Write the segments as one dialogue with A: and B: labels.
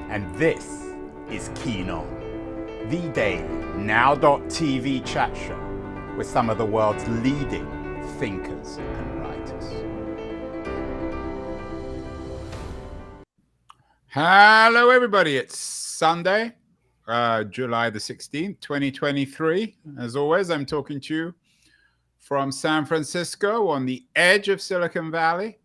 A: and this is Keen On, the daily now.tv chat show with some of the world's leading thinkers and writers. Hello everybody, it's Sunday, July the 16th, 2023. As always, I'm talking to you from San Francisco on the edge of Silicon Valley.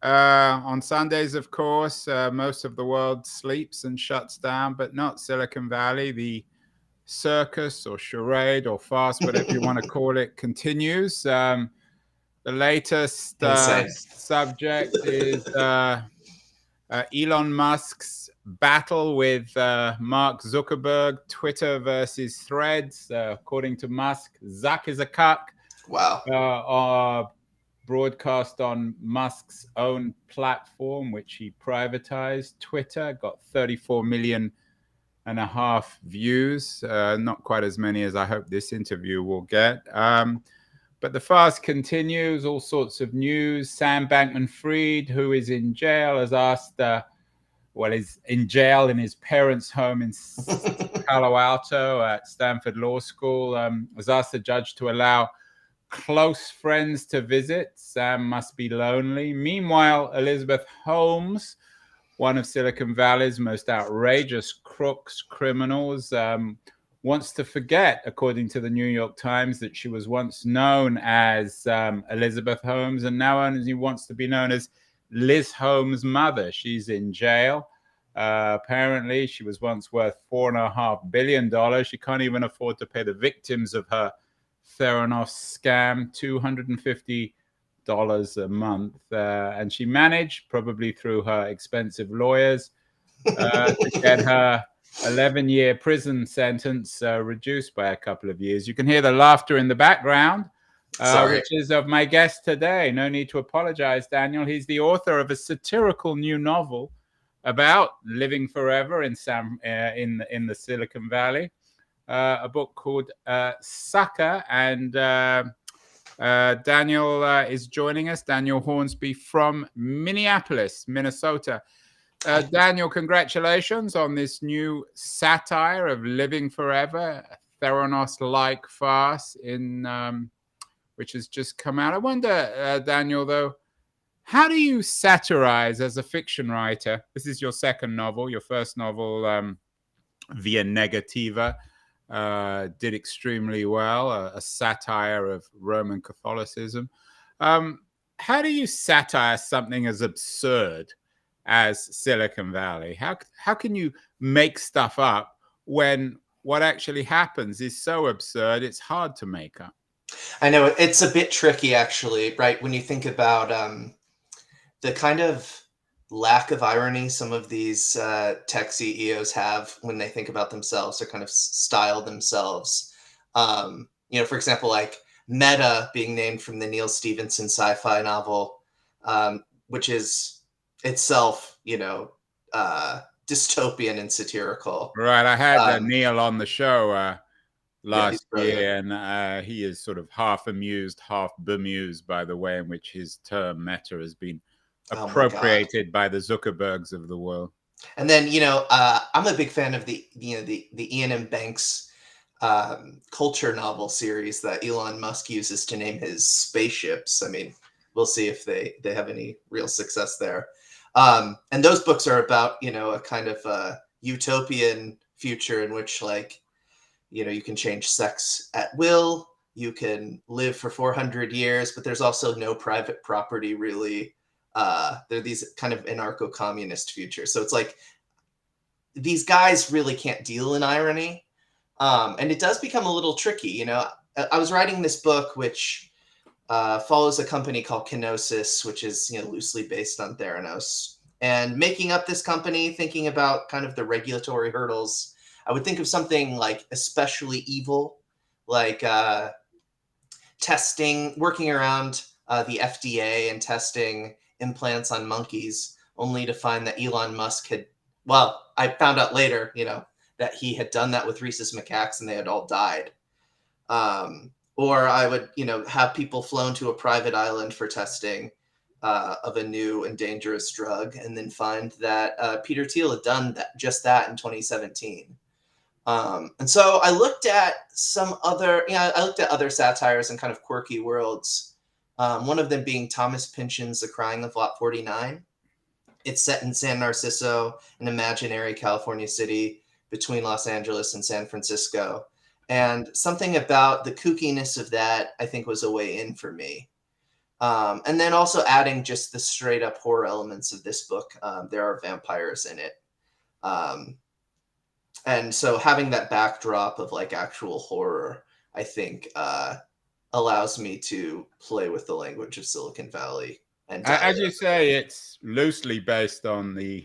A: On Sundays, of course, most of the world sleeps and shuts down, but not Silicon Valley. The circus or charade or farce, whatever you want to call it, continues. The latest subject is Elon Musk's battle with Mark Zuckerberg, Twitter versus Threads. According to Musk, Zuck is a cuck.
B: Wow.
A: Broadcast on Musk's own platform, which he privatized. Twitter got 34 million and a half views, not quite as many as I hope this interview will get. But the farce continues, all sorts of news. Sam Bankman-Fried, who is in jail, has asked, is in jail in his parents' home in Palo Alto at Stanford Law School, has asked the judge to allow close friends to visit. Sam must be lonely. Meanwhile, Elizabeth Holmes, one of Silicon Valley's most outrageous crooks, criminals, wants to forget, according to the New York Times, that she was once known as Elizabeth Holmes, and now only wants to be known as Liz Holmes' mother. She's in jail. Apparently, she was once worth $4.5 billion. She can't even afford to pay the victims of her Theranos scam $250 a month, and she managed, probably through her expensive lawyers, to get her 11-year prison sentence reduced by a couple of years. You can hear the laughter in the background, which is of my guest today. No need to apologize, Daniel. He's the author of a satirical new novel about living forever in the Silicon Valley. A book called Sucker, and Daniel is joining us, Daniel Hornsby from Minneapolis, Minnesota. Daniel, congratulations on this new satire of living forever, a Theranos-like farce which has just come out. I wonder, Daniel, though, how do you satirize as a fiction writer? This is your second novel. Your first novel, Via Negativa, did extremely well, a satire of Roman Catholicism. How do you satire something as absurd as Silicon Valley? How can you make stuff up when what actually happens is so absurd it's hard to make up?
B: I know it's a bit tricky, actually, right? When you think about the kind of lack of irony some of these tech CEOs have when they think about themselves or kind of style themselves. For example, like Meta being named from the Neil Stephenson sci-fi novel, which is itself, dystopian and satirical.
A: Right. I had Neil on the show last year, and he is sort of half amused, half bemused by the way in which his term Meta has been appropriated by the Zuckerbergs of the world.
B: And then, I'm a big fan of the Ian M. Banks culture novel series that Elon Musk uses to name his spaceships. I mean, we'll see if they have any real success there. And those books are about, a kind of a utopian future in which, you can change sex at will, you can live for 400 years, but there's also no private property, really. They're these kind of anarcho-communist futures. So it's like these guys really can't deal in irony. And it does become a little tricky. I was writing this book, which follows a company called Kenosis, which is, loosely based on Theranos. And making up this company, thinking about kind of the regulatory hurdles, I would think of something like especially evil, like working around the FDA and testing implants on monkeys, only to find that Elon Musk I found out later, that he had done that with rhesus macaques and they had all died. Or I would, have people flown to a private island for testing of a new and dangerous drug, and then find that Peter Thiel had done just that in 2017. And so I looked at I looked at other satires and kind of quirky worlds. One of them being Thomas Pynchon's The Crying of Lot 49. It's set in San Narciso, an imaginary California city between Los Angeles and San Francisco. And something about the kookiness of that, I think, was a way in for me. And then also adding just the straight up horror elements of this book. There are vampires in it. And so having that backdrop of like actual horror, I think, allows me to play with the language of Silicon Valley. And
A: as you say, it's loosely based on the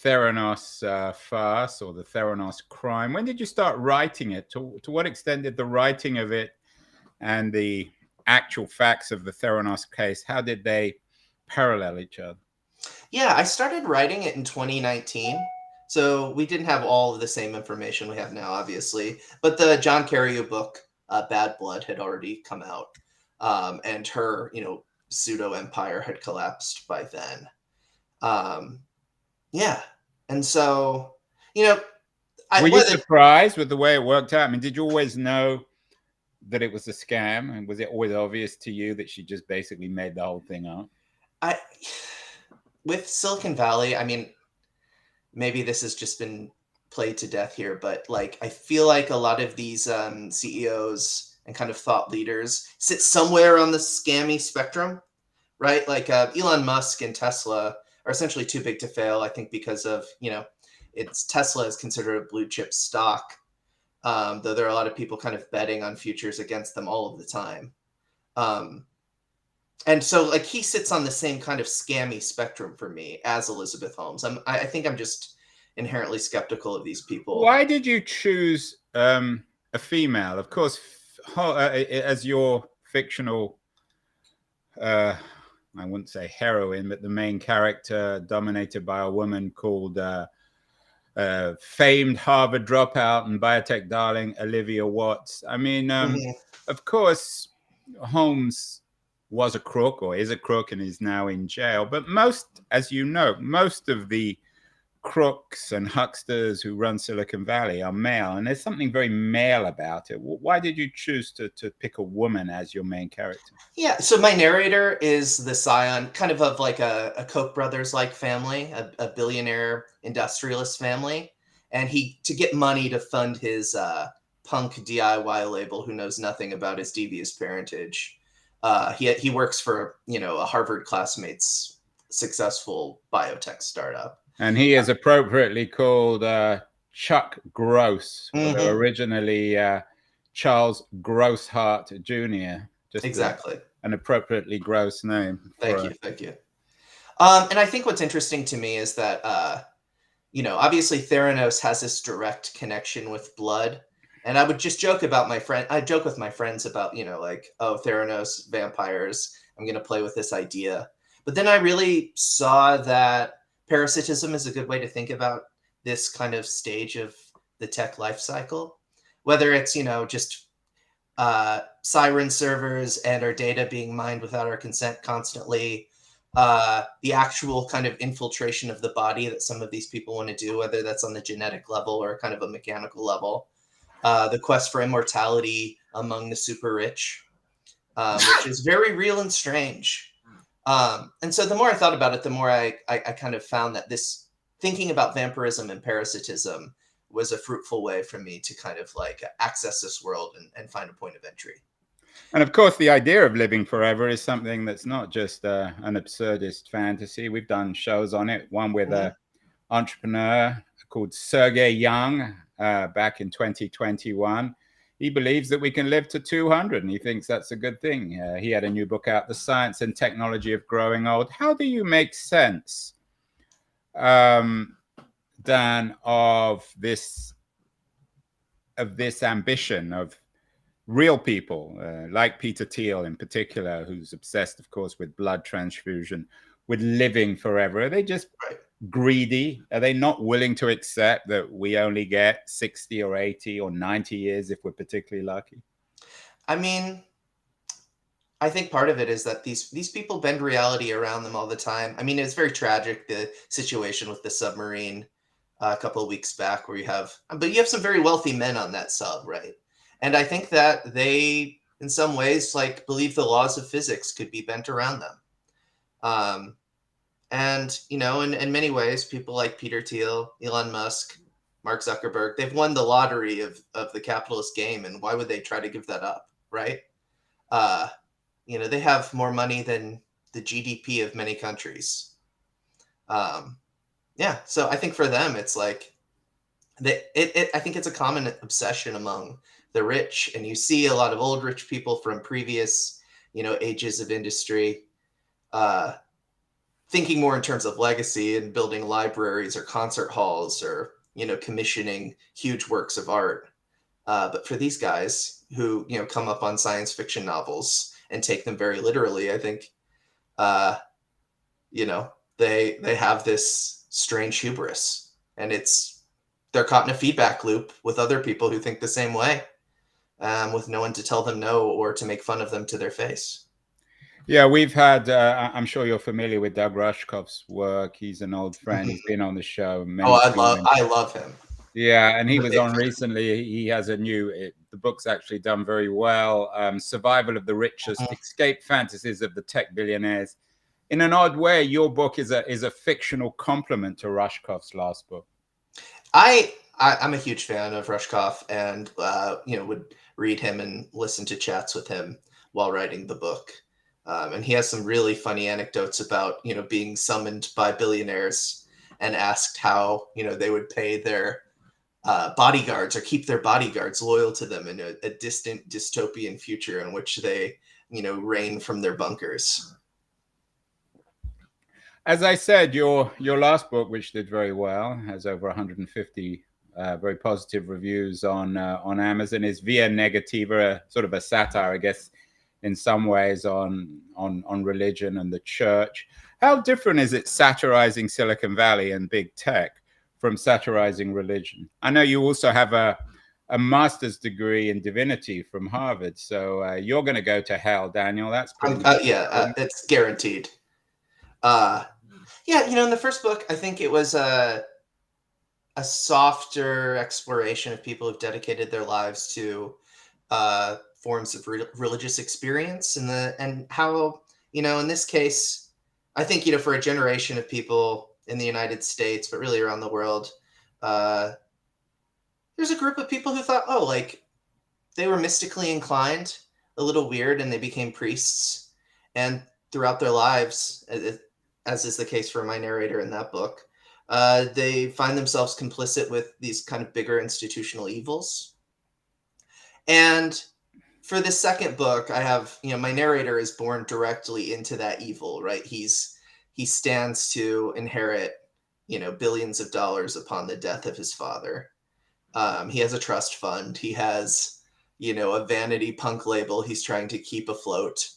A: Theranos farce or the Theranos crime. When did you start writing it? To what extent did the writing of it and the actual facts of the Theranos case, how did they parallel each other?
B: Yeah, I started writing it in 2019. So we didn't have all of the same information we have now, obviously. But the John Carreyrou book, Bad Blood, had already come out. And her, pseudo empire had collapsed by then. Yeah. And so,
A: were you surprised with the way it worked out? I mean, did you always know that it was a scam? And was it always obvious to you that she just basically made the whole thing up?
B: With Silicon Valley, I mean, maybe this has just been played to death here, but like, I feel like a lot of these CEOs and kind of thought leaders sit somewhere on the scammy spectrum, right? Like Elon Musk and Tesla are essentially too big to fail, I think, because of, Tesla is considered a blue chip stock, though there are a lot of people kind of betting on futures against them all of the time. And so like he sits on the same kind of scammy spectrum for me as Elizabeth Holmes. I think I'm just inherently skeptical of these people.
A: Why did you choose a female? Of course, as your fictional, I wouldn't say heroine, but the main character dominated by a woman called famed Harvard dropout and biotech darling Olivia Watts. I mean, of course, Holmes was a crook or is a crook and is now in jail. But most, as you know, most of the crooks and hucksters who run Silicon Valley are male. And there's something very male about it. Why did you choose to pick a woman as your main character?
B: Yeah, so my narrator is the scion kind of like a Koch brothers-like family, a billionaire industrialist family. And to get money to fund his punk DIY label who knows nothing about his devious parentage, he works for, a Harvard classmate's successful biotech startup.
A: And he is appropriately called Chuck Gross, although originally Charles Grosshart Jr. Just
B: exactly
A: an appropriately gross name.
B: Thank you. And I think what's interesting to me is that, obviously Theranos has this direct connection with blood. And I would just joke about I joke with my friends about, like, oh, Theranos, vampires, I'm going to play with this idea. But then I really saw that parasitism is a good way to think about this kind of stage of the tech life cycle, whether it's, just siren servers and our data being mined without our consent constantly, the actual kind of infiltration of the body that some of these people want to do, whether that's on the genetic level or kind of a mechanical level. The quest for immortality among the super rich, which is very real and strange. And so the more I thought about it, the more I kind of found that this thinking about vampirism and parasitism was a fruitful way for me to kind of like access this world and find a point of entry.
A: And of course, the idea of living forever is something that's not just an absurdist fantasy. We've done shows on it, one with an entrepreneur called Sergey Young back in 2021. He believes that we can live to 200 and he thinks that's a good thing. He had a new book out, The Science and Technology of Growing Old. How do you make sense, Dan, of this ambition of real people like Peter Thiel in particular, who's obsessed, of course, with blood transfusion, with living forever? Are they just greedy? Are they not willing to accept that we only get 60 or 80 or 90 years if we're particularly lucky?
B: I mean, I think part of it is that these people bend reality around them all the time. I mean, it's very tragic, the situation with the submarine a couple of weeks back, where but you have some very wealthy men on that sub, right? And I think that they, in some ways, like believe the laws of physics could be bent around them. Um, and in many ways, people like Peter Thiel, Elon Musk, Mark Zuckerberg, they've won the lottery of the capitalist game, and why would they try to give that up, right? Uh, they have more money than the GDP of many countries. Yeah, so I think for them, it's like I think it's a common obsession among the rich, and you see a lot of old rich people from previous, ages of industry, uh, thinking more in terms of legacy and building libraries or concert halls, or commissioning huge works of art. But for these guys who come up on science fiction novels and take them very literally, I think uh, they have this strange hubris, and they're caught in a feedback loop with other people who think the same way, with no one to tell them no or to make fun of them to their face.
A: Yeah, we've had, I'm sure you're familiar with Doug Rushkoff's work. He's an old friend. He's been on the show many times.
B: I love him.
A: Yeah, and he was on recently. He has the book's actually done very well. Survival of the Richest, Escape Fantasies of the Tech Billionaires. In an odd way, your book is a fictional complement to Rushkoff's last book.
B: I'm a huge fan of Rushkoff, and would read him and listen to chats with him while writing the book. And he has some really funny anecdotes about being summoned by billionaires and asked how they would pay their bodyguards or keep their bodyguards loyal to them in a distant dystopian future in which they reign from their bunkers.
A: As I said, your last book, which did very well, has over 150 very positive reviews on Amazon, is Via Negativa, sort of a satire, I guess, in some ways on religion and the church. How different is it satirizing Silicon Valley and big tech from satirizing religion? I know you also have a master's degree in divinity from Harvard, so you're going to go to hell, Daniel. That's pretty
B: it's guaranteed. In the first book, I think it was a softer exploration of people who've dedicated their lives to forms of religious experience, and how in this case, I think for a generation of people in the United States, but really around the world, there's a group of people who thought, they were mystically inclined, a little weird, and they became priests, and throughout their lives, as is the case for my narrator in that book, they find themselves complicit with these kind of bigger institutional evils. And for the second book, I have, my narrator is born directly into that evil, right? He stands to inherit, billions of dollars upon the death of his father. He has a trust fund. He has, a vanity punk label he's trying to keep afloat.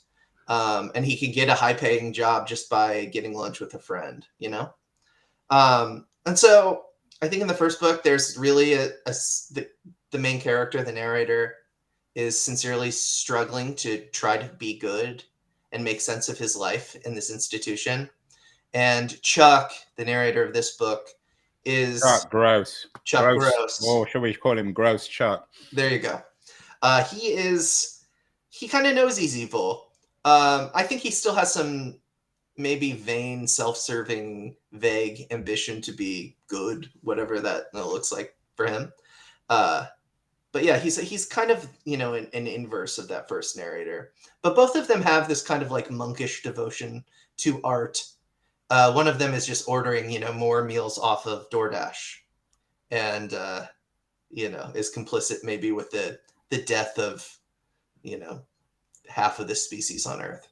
B: And he can get a high-paying job just by getting lunch with a friend, And so I think in the first book, there's really the main character, the narrator, is sincerely struggling to try to be good and make sense of his life in this institution. And Chuck, the narrator of this book, is
A: Chuck Gross.
B: Chuck Gross.
A: Or shall we call him Gross Chuck?
B: There you go. He kind of knows he's evil. I think he still has some maybe vain, self-serving, vague ambition to be good, whatever that looks like for him. But yeah, he's kind of, an inverse of that first narrator. But both of them have this kind of like monkish devotion to art. One of them is just ordering, more meals off of DoorDash, and, is complicit maybe with the death of, half of the species on Earth.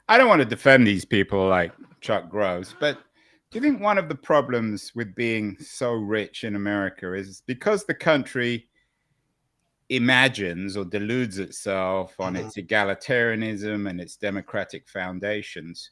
A: I don't want to defend these people like Chuck Gross, but do you think one of the problems with being so rich in America is because the country imagines or deludes itself on its egalitarianism and its democratic foundations,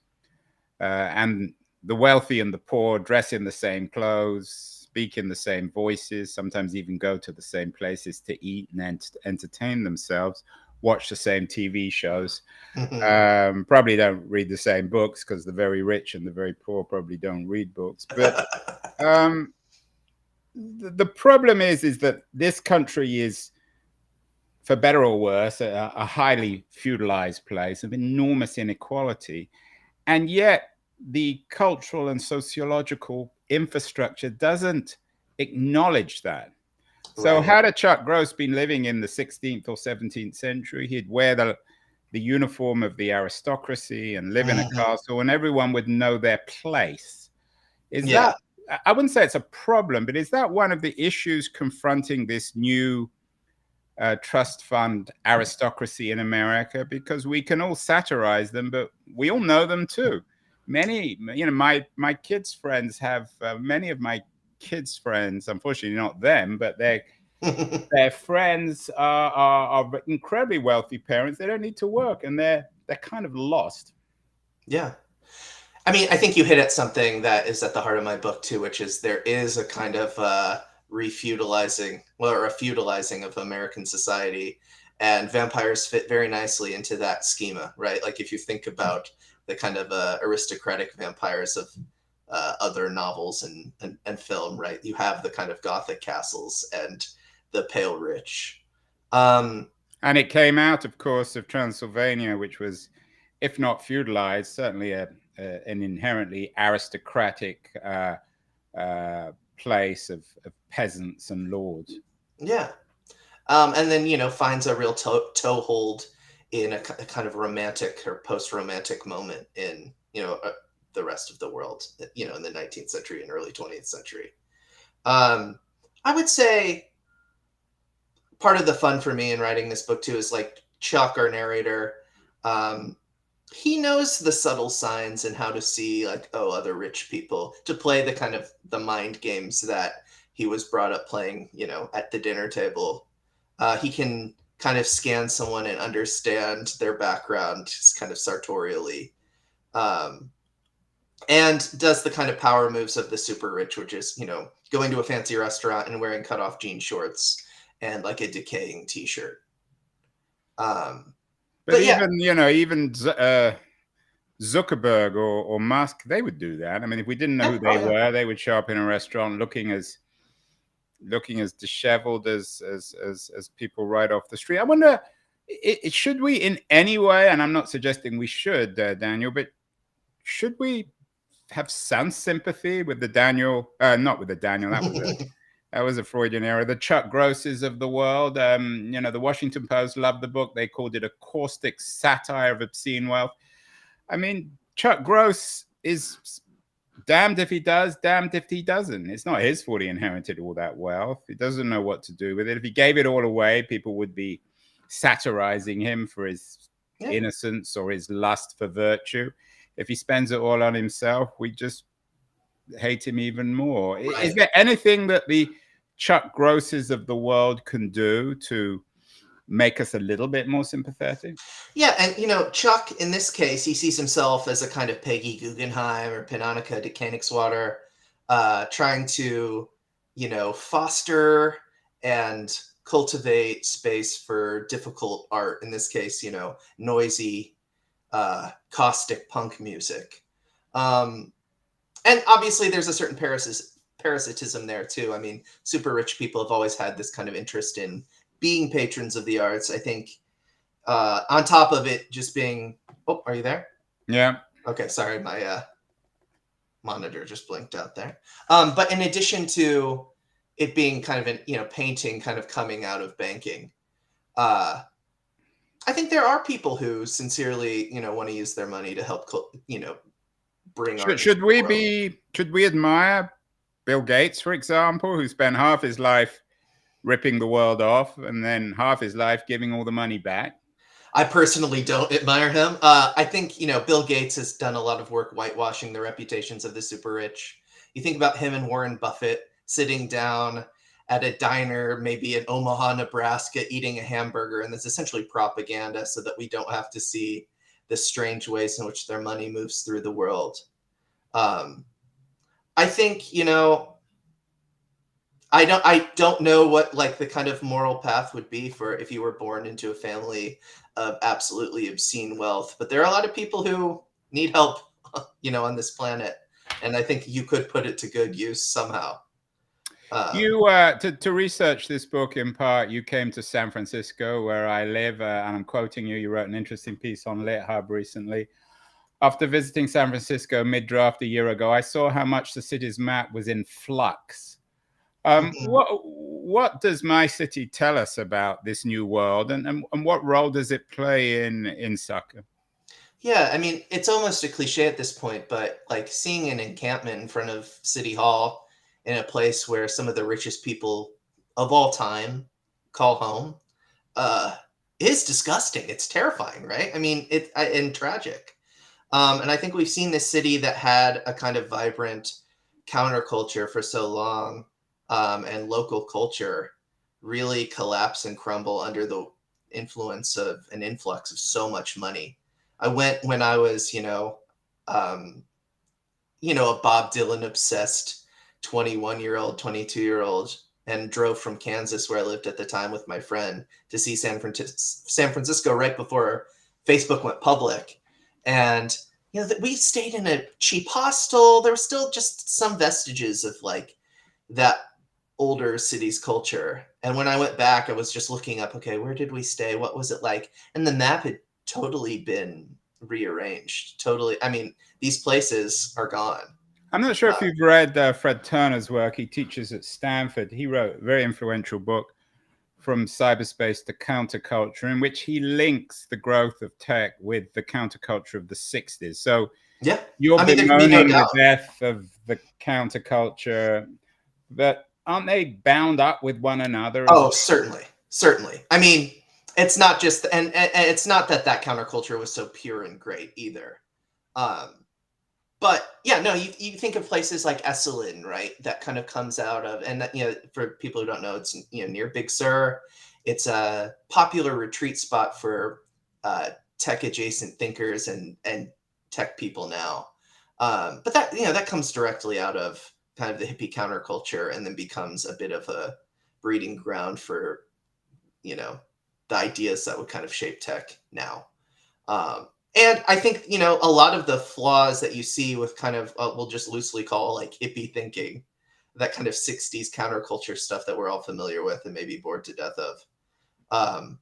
A: and the wealthy and the poor dress in the same clothes, speak in the same voices, sometimes even go to the same places to eat and entertain themselves? watch the same TV shows,
B: Mhm.
A: probably don't read the same books, because the very rich and the very poor probably don't read books. But um, the problem is that this country is, for better or worse, a highly feudalized place of enormous inequality. And yet, the cultural and sociological infrastructure doesn't acknowledge that. So,
B: Right.
A: had a Chuck Gross been living in the 16th or 17th century, he'd wear the uniform of the aristocracy and live in a
B: Mhm.
A: castle, and everyone would know their place. Is
B: Yeah.
A: that, I wouldn't say it's a problem, but is that one of the issues confronting this new trust fund aristocracy in America? Because we can all satirize them, but we all know them too. Many, my kids' friends have many of my kids' friends. Unfortunately, not them, but their friends are incredibly wealthy parents. They don't need to work, and they're kind of lost.
B: Yeah. I mean, I think you hit at something that is at the heart of my book too, which is there is a kind of refeudalizing, well, or a feudalizing of American society, and vampires fit very nicely into that schema, right? Like if you think about the kind of aristocratic vampires of other novels and film, right? You have the kind of gothic castles and the pale rich. Um,
A: And it came out, of course, of Transylvania, which was, if not feudalized, certainly an inherently aristocratic place of peasants and lords.
B: yeah. And then finds a real toehold in a kind of romantic or post-romantic moment in the rest of the world, in the 19th century and early 20th century. um, I would say part of the fun for me in writing this book too is like Chuck, our narrator. um, he knows the subtle signs and how to see, like, oh, other rich people, to play the kind of the mind games that he was brought up playing at the dinner table. He can kind of scan someone and understand their background just kind of sartorially. Um, and does the kind of power moves of the super rich, which is, going to a fancy restaurant and wearing cut off jean shorts and like a decaying t shirt. Um,
A: But
B: but yeah,
A: even, even Zuckerberg or Musk, they would do that. I mean, if we didn't know
B: yeah,
A: who
B: oh
A: they
B: yeah.
A: were, they would show up in a restaurant looking as disheveled as people right off the street. I wonder, should we in any way, and I'm not suggesting we should, Daniel, but should we have some sympathy with the Daniel, not with the Daniel, that was a Freudian error, the Chuck Grosses of the world. The Washington Post loved the book. They called it a caustic satire of obscene wealth. I mean, Chuck Gross is damned if he does, damned if he doesn't. It's not his fault he inherited all that wealth. He doesn't know what to do with it. If he gave it all away, people would be satirizing him for his
B: Yeah.
A: innocence or his lust for virtue. If he spends it all on himself, we just hate him even more. Is
B: Right.
A: there anything that the Chuck Grosses of the world can do to make us a little bit more sympathetic?
B: Yeah, and Chuck, in this case, he sees himself as a kind of Peggy Guggenheim or Panonica de Koenigswater, trying to, foster and cultivate space for difficult art. In this case, noisy, caustic punk music. Um, and obviously, there's a certain parasitism there too. I mean, super rich people have always had this kind of interest in being patrons of the arts. I think on top of it just being, oh, are you there?
A: Yeah.
B: Okay, sorry, my monitor just blinked out there. But in addition to it being kind of an painting kind of coming out of banking, uh, I think there are people who sincerely want to use their money to help bring art into
A: Should
B: the
A: we
B: world.
A: admire Bill Gates, for example, who spent half his life ripping the world off and then half his life giving all the money back?
B: I personally don't admire him. I think Bill Gates has done a lot of work whitewashing the reputations of the super rich. You think about him and Warren Buffett sitting down at a diner, maybe in Omaha, Nebraska, eating a hamburger, and that's essentially propaganda, so that we don't have to see the strange ways in which their money moves through the world. I think I don't know what like the kind of moral path would be for if you were born into a family of absolutely obscene wealth, but there are a lot of people who need help, on this planet, and I think you could put it to good use somehow.
A: You to research this book in part, you came to San Francisco, where I live, and I'm quoting you. You wrote an interesting piece on LitHub recently. After visiting San Francisco mid-draft a year ago, I saw how much the city's map was in flux. What does my city tell us about this new world, and what role does it play in soccer?
B: Yeah, I mean, it's almost a cliche at this point, but like seeing an encampment in front of City Hall in a place where some of the richest people of all time call home, uh, is disgusting. It's terrifying, right? I mean, and tragic. And I think we've seen this city that had a kind of vibrant counterculture for so long, and local culture really collapse and crumble under the influence of an influx of so much money. I went when I was, um, a Bob Dylan obsessed 21-year-old, 22-year-old, and drove from Kansas, where I lived at the time, with my friend to see San Francisco right before Facebook went public. And we stayed in a cheap hostel. There were still just some vestiges of like that older city's culture. And when I went back, I was just looking up, okay, where did we stay? What was it like? And the map had totally been rearranged. Totally. I mean, these places are gone.
A: I'm not sure if you've read Fred Turner's work. He teaches at Stanford. He wrote a very influential book, From Cyberspace to Counterculture, in which he links the growth of tech with the counterculture of the 60s. So
B: yeah,
A: you're bemoaning the death of the counterculture, but aren't they bound up with one another?
B: Oh, certainly. Certainly. I mean, it's not just, and it's not that counterculture was so pure and great either. But yeah, no, you think of places like Esalen, right? That kind of comes out of, and that, for people who don't know, it's, near Big Sur. It's a popular retreat spot for tech adjacent thinkers and tech people now. But that comes directly out of kind of the hippie counterculture, and then becomes a bit of a breeding ground for, the ideas that would kind of shape tech now. And I think, a lot of the flaws that you see with kind of, we'll just loosely call like hippie thinking, that kind of 60s counterculture stuff that we're all familiar with and maybe bored to death of,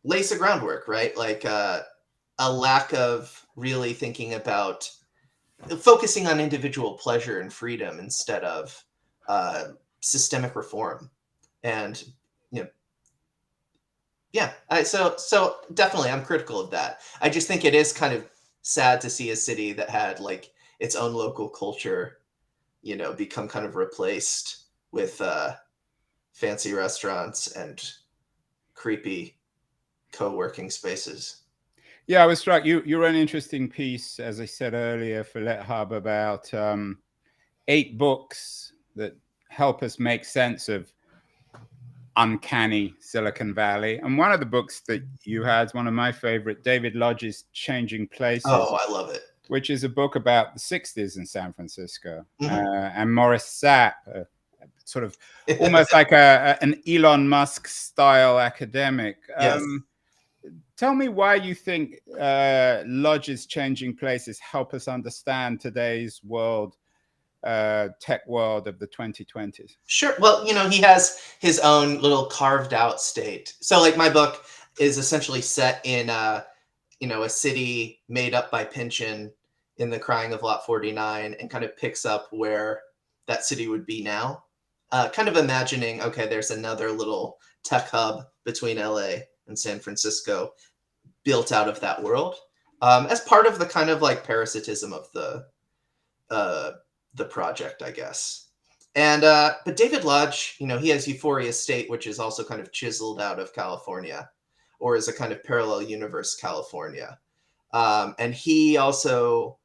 B: lays the groundwork, right? Like a lack of really thinking about focusing on individual pleasure and freedom instead of systemic reform. And, yeah, so definitely I'm critical of that. I just think it is kind of sad to see a city that had like its own local culture, become kind of replaced with fancy restaurants and creepy co-working spaces.
A: Yeah, I was struck. You wrote an interesting piece, as I said earlier, for LitHub about 8 books that help us make sense of uncanny Silicon Valley. And one of the books that you had is one of my favorite, David Lodge's Changing Places.
B: Oh, I love it.
A: Which is a book about the 60s in San Francisco. And Morris Sapp, sort of almost like an Elon Musk style academic.
B: Yes.
A: Tell me why you think Lodge's Changing Places help us understand today's world, tech world of the 2020s.
B: Sure. Well, he has his own little carved out state. So like my book is essentially set in a city made up by Pynchon in The Crying of Lot 49, and kind of picks up where that city would be now. Kind of imagining, okay, there's another little tech hub between LA and San Francisco built out of that world, as part of the kind of like parasitism of the project, I guess. And but David Lodge, he has Euphoria State, which is also kind of chiseled out of California, or is a kind of parallel universe California. And he also,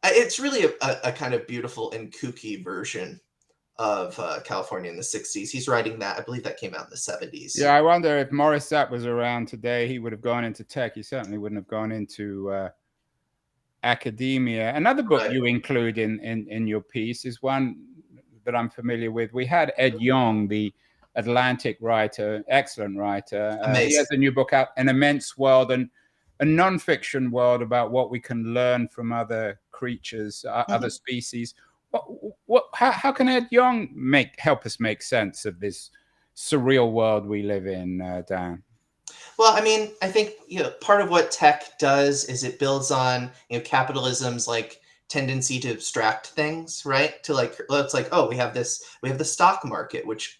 B: it's really a kind of beautiful and kooky version of California in the 60s. He's writing that. I believe that came out in the 70s.
A: Yeah, I wonder if Morris Sapp was around today, he would have gone into tech. He certainly wouldn't have gone into academia. Another book you include in your piece is one that I'm familiar with. We had Ed Yong, the Atlantic writer, excellent writer. He has a new book out, An Immense World, and a nonfiction world about what we can learn from other creatures, other species. How can Ed Yong help us make sense of this surreal world we live in, Dan?
B: Well, I mean, I think part of what tech does is it builds on capitalism's like tendency to abstract things, right? To like, it's like, oh, we have the stock market, which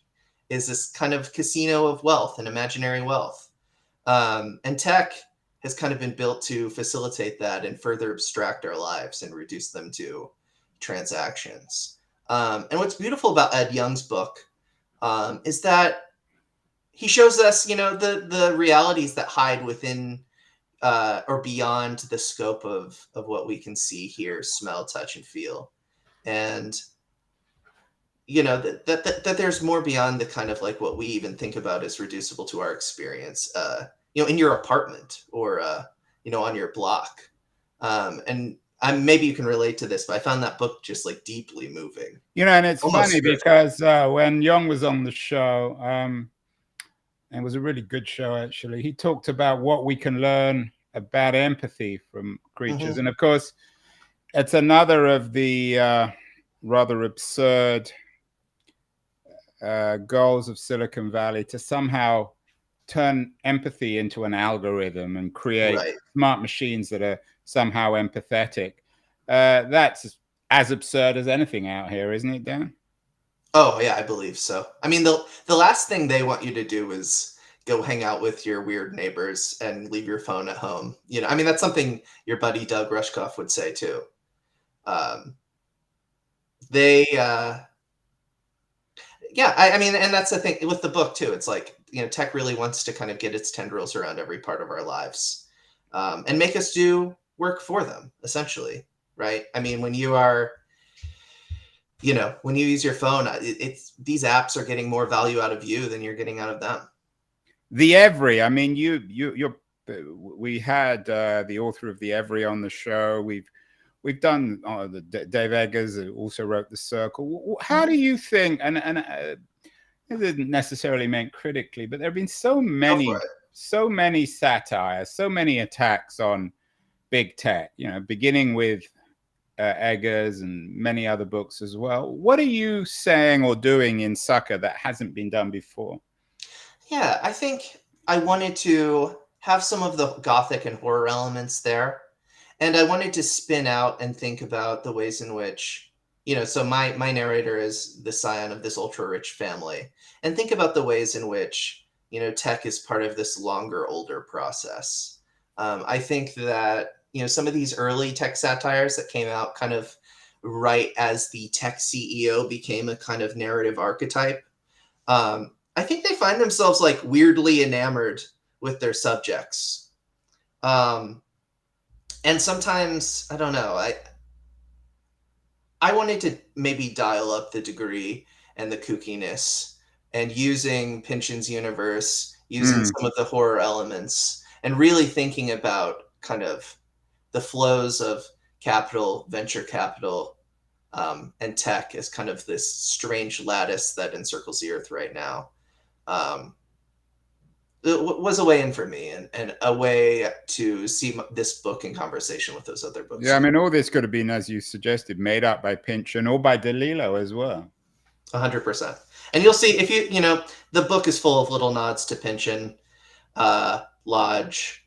B: is this kind of casino of wealth and imaginary wealth, and tech has kind of been built to facilitate that and further abstract our lives and reduce them to transactions. And what's beautiful about Ed Yong's book is that he shows us, the realities that hide within or beyond the scope of what we can see, hear, smell, touch, and feel. And, that there's more beyond the kind of like what we even think about as reducible to our experience, in your apartment or, on your block. And maybe you can relate to this, but I found that book just like deeply moving.
A: And it's funny because when Young was on the show, it was a really good show, actually. He talked about what we can learn about empathy from creatures. And of course, it's another of the rather absurd goals of Silicon Valley to somehow turn empathy into an algorithm and create smart machines that are somehow empathetic. That's as absurd as anything out here, isn't it, Dan?
B: Oh, yeah, I believe so. I mean, the last thing they want you to do is go hang out with your weird neighbors and leave your phone at home. I mean, that's something your buddy Doug Rushkoff would say too. I mean, and that's the thing with the book too. It's like, tech really wants to kind of get its tendrils around every part of our lives, and make us do work for them, essentially, right? I mean, when you are, when you use your phone, these apps are getting more value out of you than you're getting out of them.
A: The Every, I mean, we had the author of The Every on the show. We've done Dave Eggers also wrote The Circle. How do you think, and it didn't necessarily meant critically, but there have been so many satires, so many attacks on big tech, beginning with Eggers and many other books as well. What are you saying or doing in Sucker that hasn't been done before?
B: Yeah, I think I wanted to have some of the gothic and horror elements there. And I wanted to spin out and think about the ways in which, so my narrator is the scion of this ultra-rich family. And think about the ways in which, tech is part of this longer, older process. I think that, some of these early tech satires that came out kind of right as the tech CEO became a kind of narrative archetype, I think they find themselves like weirdly enamored with their subjects. And sometimes, I don't know, I wanted to maybe dial up the degree and the kookiness, and using Pynchon's universe, using some of the horror elements, and really thinking about kind of the flows of capital, venture capital, and tech as kind of this strange lattice that encircles the earth right now. It was a way in for me, and a way to see this book in conversation with those other books.
A: Yeah, I mean, all this could have been, as you suggested, made up by Pynchon or by DeLillo as well.
B: 100%. And you'll see, if the book is full of little nods to Pynchon, Lodge,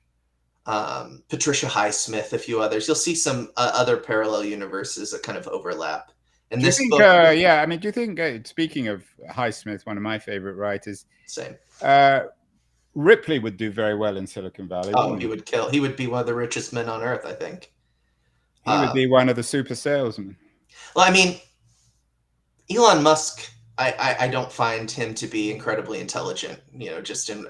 B: Patricia Highsmith, a few others. You'll see some other parallel universes that kind of overlap. And
A: do you think, speaking of Highsmith, one of my favorite writers,
B: same.
A: Ripley would do very well in Silicon Valley.
B: Oh, he would be one of the richest men on earth, I think.
A: He would be one of the super salesmen.
B: Well, I mean, Elon Musk, I don't find him to be incredibly intelligent, just in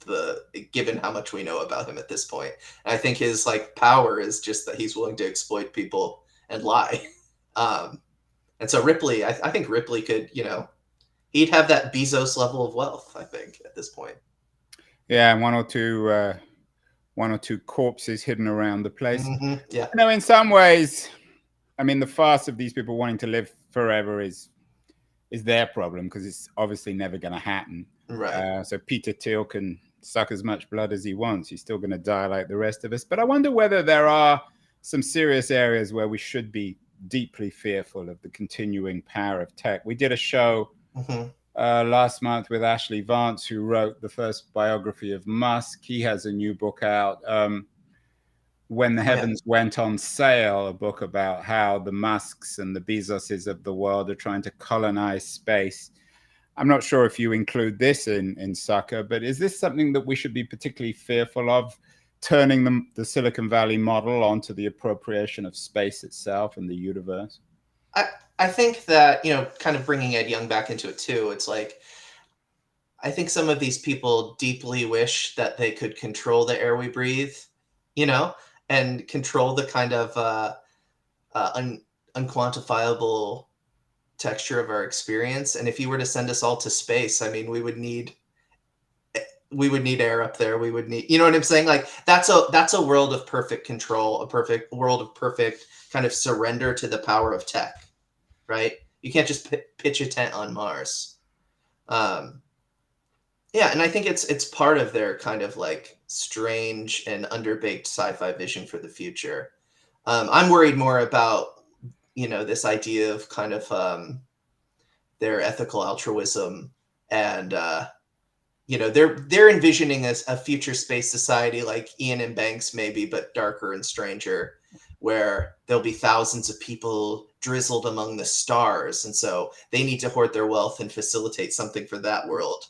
B: the given how much we know about him at this point. And I think his like power is just that he's willing to exploit people and lie. And so Ripley, I think Ripley could, he'd have that Bezos level of wealth, I think, at this point.
A: Yeah, and one or two corpses hidden around the place.
B: Yeah.
A: In some ways, I mean, the farce of these people wanting to live forever is their problem, because it's obviously never going to happen.
B: Right.
A: So Peter Thiel can suck as much blood as he wants. He's still going to die like the rest of us. But I wonder whether there are some serious areas where we should be deeply fearful of the continuing power of tech. We did a show last month with Ashley Vance, who wrote the first biography of Musk. He has a new book out, When the Heavens Went on Sale, a book about how the Musks and the Bezoses of the world are trying to colonize space. I'm not sure if you include this in Sucker, but is this something that we should be particularly fearful of, turning the Silicon Valley model onto the appropriation of space itself and the universe?
B: I think that, kind of bringing Ed Young back into it too, it's like, I think some of these people deeply wish that they could control the air we breathe, and control the kind of unquantifiable texture of our experience. And if you were to send us all to space, I mean, we would need air up there. We would need, you know what I'm saying? Like that's a world of perfect control, a perfect world of perfect kind of surrender to the power of tech, right? You can't just pitch a tent on Mars. Yeah, and I think it's part of their kind of like strange and underbaked sci-fi vision for the future. I'm worried more about, this idea of kind of their ethical altruism, and they're envisioning a future space society like Ian and Banks maybe, but darker and stranger, where there'll be thousands of people drizzled among the stars, and so they need to hoard their wealth and facilitate something for that world,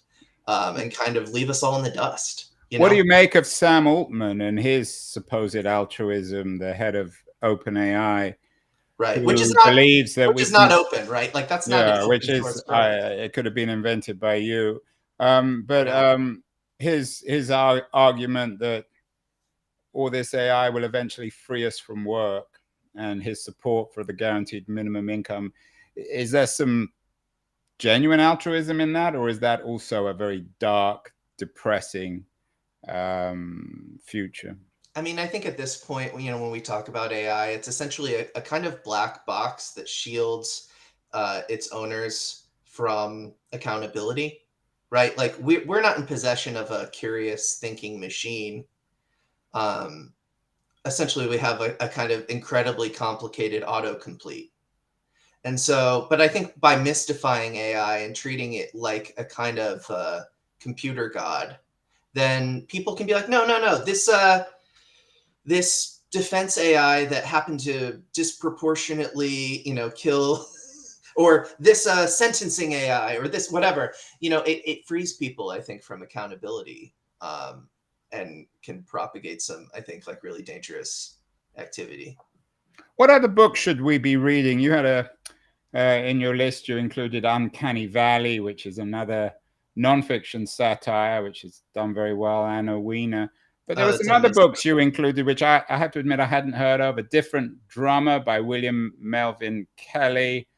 B: and kind of leave us all in the dust.
A: What do you make of Sam Altman and his supposed altruism, the head of OpenAI?
B: Right,
A: which is not
B: open, right? Like that's not an open source product.
A: It could have been invented by you. His argument that all this AI will eventually free us from work, and his support for the guaranteed minimum income, is there some genuine altruism in that, or is that also a very dark, depressing future?
B: I mean, I think at this point, when we talk about AI, it's essentially a kind of black box that shields its owners from accountability, right? Like we're not in possession of a curious thinking machine. Essentially, we have a kind of incredibly complicated autocomplete. And so, but I think by mystifying AI and treating it like a kind of computer god, then people can be like, no, this defense AI that happened to disproportionately, kill, or this sentencing AI, or this whatever, it frees people, I think, from accountability, and can propagate some, I think, like really dangerous activity.
A: What other books should we be reading? You had in your list, you included Uncanny Valley, which is another nonfiction satire, which is done very well, Anna Wiener. But there were some other books you included, which I have to admit I hadn't heard of. A Different Drummer by William Melvin Kelly.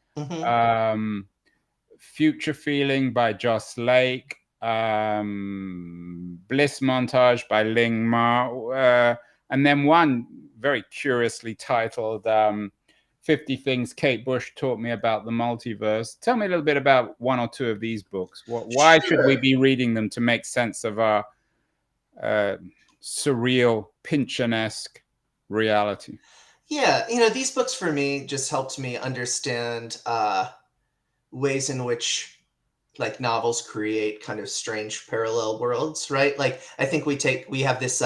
A: Future Feeling by Joss Lake. Bliss Montage by Ling Ma. And then one very curiously titled 50 Things Kate Bush Taught Me About the Multiverse. Tell me a little bit about one or two of these books. Why should we be reading them to make sense of our surreal, Pynchon-esque reality?
B: Yeah, these books for me just helped me understand ways in which like novels create kind of strange parallel worlds, right? Like I think we have this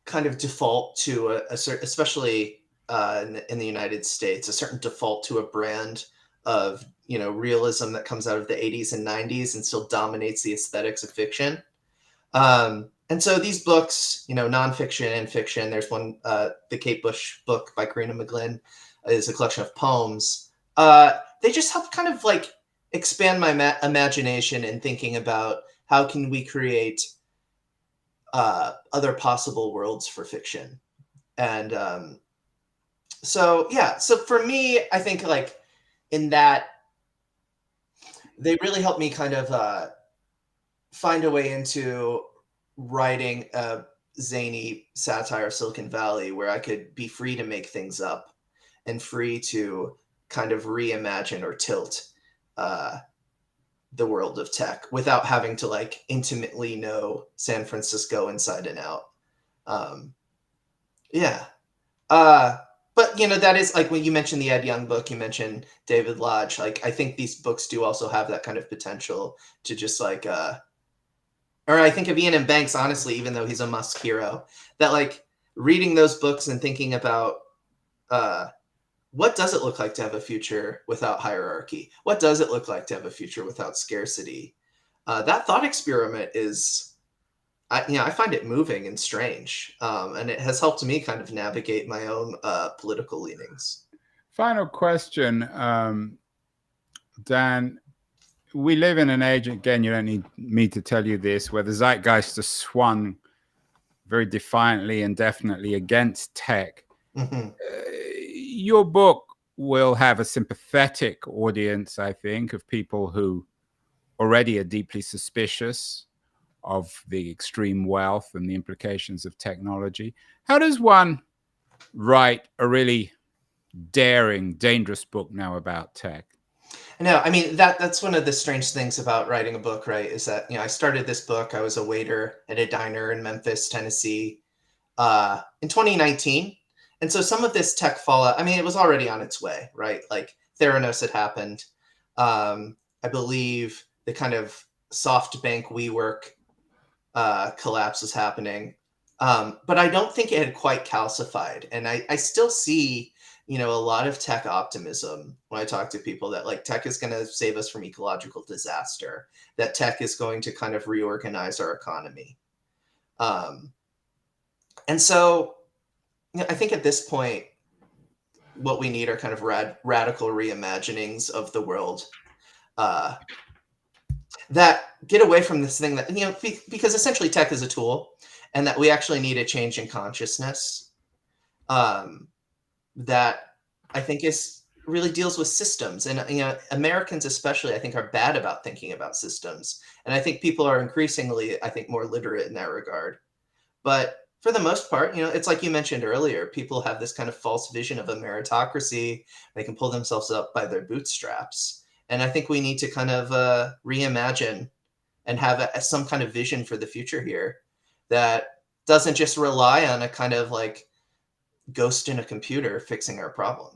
B: kind of default to a certain, especially in the United States, a certain default to a brand of realism that comes out of the 80s and 90s and still dominates the aesthetics of fiction. And so these books, nonfiction and fiction, there's one, the Kate Bush book by Karina McGlynn is a collection of poems. They just help kind of like expand my imagination in thinking about how can we create other possible worlds for fiction. And so for me, I think like in that, they really helped me kind of find a way into writing a zany satire of Silicon Valley where I could be free to make things up and free to kind of reimagine or tilt the world of tech without having to like intimately know San Francisco inside and out. Yeah. But you know, that is like when you mentioned the Ed Young book, you mentioned David Lodge. Like I think these books do also have that kind of potential to just like or I think of Ian M. Banks, honestly, even though he's a Musk hero, that like reading those books and thinking about what does it look like to have a future without hierarchy? What does it look like to have a future without scarcity? That thought experiment is, I find it moving and strange, and it has helped me kind of navigate my own political leanings.
A: Final question, Dan. We live in an age, again, you don't need me to tell you this, where the zeitgeist has swung very defiantly and definitely against tech.
B: Mm-hmm.
A: Your book will have a sympathetic audience, I think, of people who already are deeply suspicious of the extreme wealth and the implications of technology. How does one write a really daring, dangerous book now about tech?
B: No, I mean that's one of the strange things about writing a book, right? Is that I started this book. I was a waiter at a diner in Memphis, Tennessee, in 2019, and so some of this tech fallout. I mean, it was already on its way, right? Like Theranos had happened. I believe the kind of SoftBank WeWork collapse was happening, but I don't think it had quite calcified, and I still see a lot of tech optimism when I talk to people that like tech is going to save us from ecological disaster, that tech is going to kind of reorganize our economy. And so I think at this point, what we need are kind of radical reimaginings of the world that get away from this thing that, because essentially tech is a tool, and that we actually need a change in consciousness. That I think really deals with systems, and Americans especially, I think, are bad about thinking about systems, and I think people are increasingly, I think, more literate in that regard. But for the most part, it's like you mentioned earlier, people have this kind of false vision of a meritocracy. They can pull themselves up by their bootstraps, and I think we need to kind of reimagine and have some kind of vision for the future here that doesn't just rely on a kind of like ghost in a computer fixing our problems.